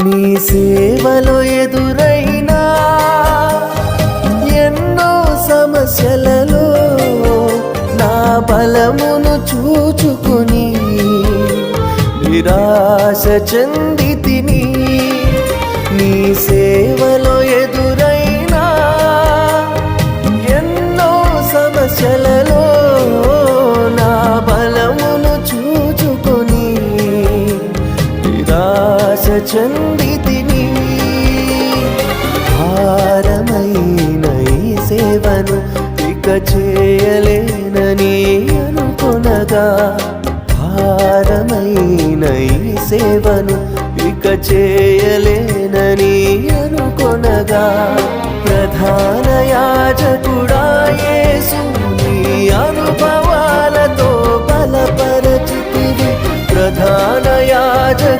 నీ సేవలో ఎదురైనా ఎన్నో సమస్యలలో నా బలమును చూచుకుని నిరాశ చెందితిని. నీ సేవలో ఎదురైనా ఎన్నో సమస్యలలో నా బలమును చూచుకుని నిరాశ చెందితిని. భారమైన ఈ సేవను ఇక చేయలేనని అనుకొనగా, భారమైన ఈ సేవను ఇక చేయలేనని అనుకొనగా, ప్రధాన యాజకుడా యేసు నీ అనుభవాలతో బలపరచితివి. ప్రధాన యాజకుడా